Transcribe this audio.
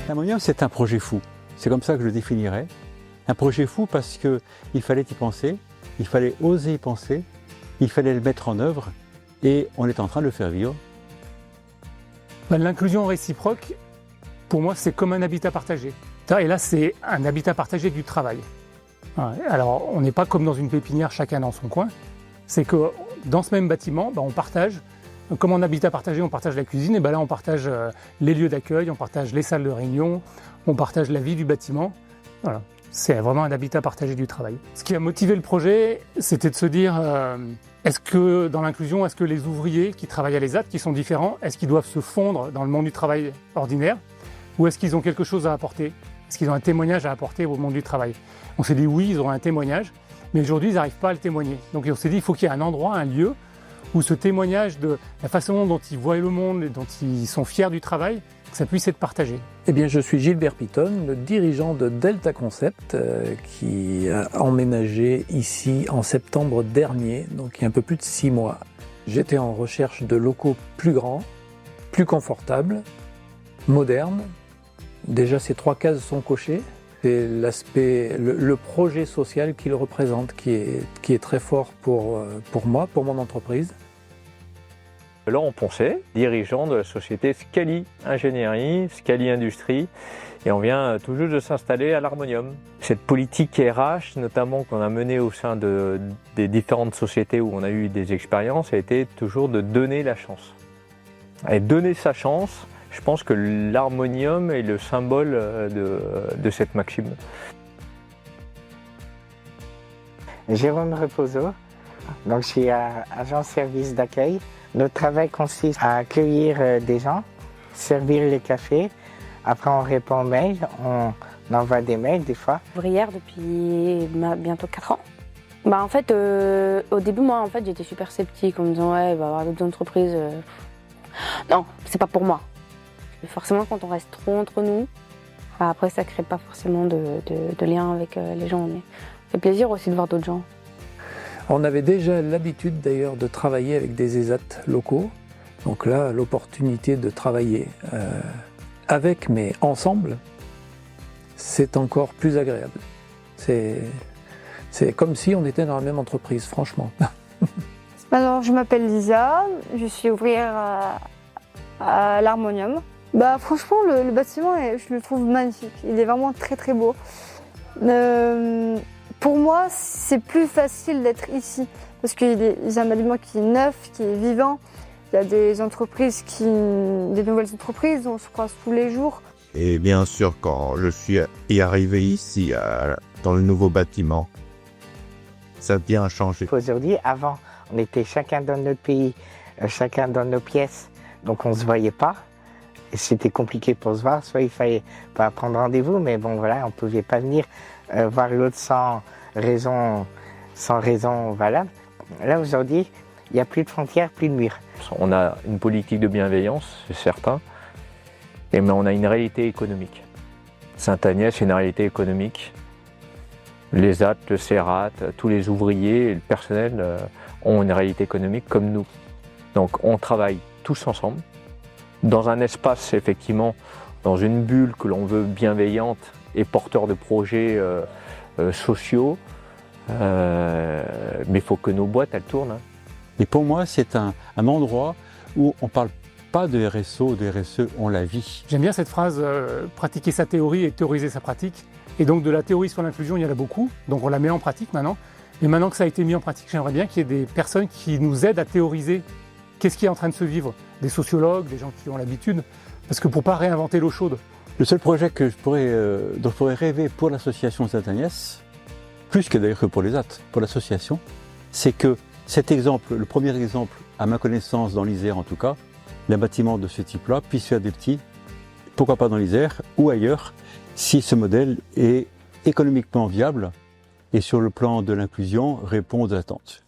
L'Harmonium, c'est un projet fou. C'est comme ça que je le définirais. Un projet fou parce qu'il fallait y penser, il fallait oser y penser, il fallait le mettre en œuvre et on est en train de le faire vivre. L'inclusion réciproque, pour moi, c'est comme un habitat partagé. Et là, c'est un habitat partagé du travail. Alors, on n'est pas comme dans une pépinière, chacun dans son coin. C'est que dans ce même bâtiment, on partage. Comme en habitat partagé, on partage la cuisine, et là, on partage les lieux d'accueil, on partage les salles de réunion, on partage la vie du bâtiment. Voilà. C'est vraiment un habitat partagé du travail. Ce qui a motivé le projet, c'était de se dire, est-ce que dans l'inclusion, est-ce que les ouvriers qui travaillent à l'ESAT, qui sont différents, est-ce qu'ils doivent se fondre dans le monde du travail ordinaire, ou est-ce qu'ils ont quelque chose à apporter? Est-ce qu'ils ont un témoignage à apporter au monde du travail? On s'est dit oui, ils auront un témoignage, mais aujourd'hui, ils n'arrivent pas à le témoigner. Donc on s'est dit, il faut qu'il y ait un endroit, un lieu, où ce témoignage de la façon dont ils voient le monde et dont ils sont fiers du travail, que ça puisse être partagé. Eh bien, je suis Gilbert Piton, le dirigeant de Delta Concept, qui a emménagé ici en septembre dernier, donc il y a un peu plus de 6 mois. J'étais en recherche de locaux plus grands, plus confortables, modernes. Déjà, ces 3 cases sont cochées. C'est l'aspect, le projet social qu'il représente, qui est très fort pour moi, pour mon entreprise. Laurent Poncet, dirigeant de la société Scali Ingénierie, Scali Industrie, et on vient tout juste de s'installer à l'Harmonium. Cette politique RH, notamment qu'on a menée au sein des différentes sociétés où on a eu des expériences, a été toujours de donner la chance. Et donner sa chance, je pense que l'Harmonium est le symbole de cette maxime. Jérôme Reposo, donc je suis agent service d'accueil. Notre travail consiste à accueillir des gens, servir les cafés. Après, on répond aux mails, on envoie des mails des fois. Ouvrière depuis bientôt 4 ans. En fait, au début, moi, j'étais super sceptique en me disant ouais, il va y avoir d'autres entreprises. Non, c'est pas pour moi. Forcément, quand on reste trop entre nous, après, ça crée pas forcément de lien avec les gens. Mais ça fait plaisir aussi de voir d'autres gens. On avait déjà l'habitude d'ailleurs de travailler avec des ESAT locaux. Donc là, l'opportunité de travailler avec, mais ensemble, c'est encore plus agréable. C'est comme si on était dans la même entreprise, franchement. Alors, je m'appelle Lisa, je suis ouvrière à l'Harmonium. Franchement, le bâtiment, je le trouve magnifique. Il est vraiment très très beau. Pour moi, c'est plus facile d'être ici parce qu'il y a un bâtiment qui est neuf, qui est vivant. Il y a des entreprises des nouvelles entreprises, on se croise tous les jours. Et bien sûr, quand je suis arrivé ici, dans le nouveau bâtiment, ça a bien changé. Aujourd'hui, avant, on était chacun dans notre pays, chacun dans nos pièces, donc on ne se voyait pas. Et c'était compliqué pour se voir, soit il fallait pas prendre rendez-vous, mais bon voilà, on ne pouvait pas venir voir l'autre sans raison valable. Là aujourd'hui, il n'y a plus de frontières, plus de murs. On a une politique de bienveillance, c'est certain, mais on a une réalité économique. Sainte-Agnès, c'est une réalité économique. Les AT, le CERAT, tous les ouvriers et le personnel ont une réalité économique comme nous. Donc on travaille tous ensemble, dans un espace effectivement, dans une bulle que l'on veut bienveillante et porteur de projets sociaux, mais il faut que nos boîtes elles tournent. Et pour moi, c'est un endroit où on ne parle pas de RSO, de RSE, on la vit. J'aime bien cette phrase, pratiquer sa théorie et théoriser sa pratique. Et donc de la théorie sur l'inclusion, il y en a beaucoup, donc on la met en pratique maintenant. Et maintenant que ça a été mis en pratique, j'aimerais bien qu'il y ait des personnes qui nous aident à théoriser qu'est-ce qui est en train de se vivre. Des sociologues, des gens qui ont l'habitude, parce que pour ne pas réinventer l'eau chaude. Le seul projet dont je pourrais rêver pour l'association Sainte-Agnès, plus que d'ailleurs que pour les AT, pour l'association, c'est que cet exemple, le premier exemple, à ma connaissance dans l'Isère en tout cas, d'un bâtiment de ce type-là puisse faire des petits, pourquoi pas dans l'Isère ou ailleurs, si ce modèle est économiquement viable et sur le plan de l'inclusion répond aux attentes.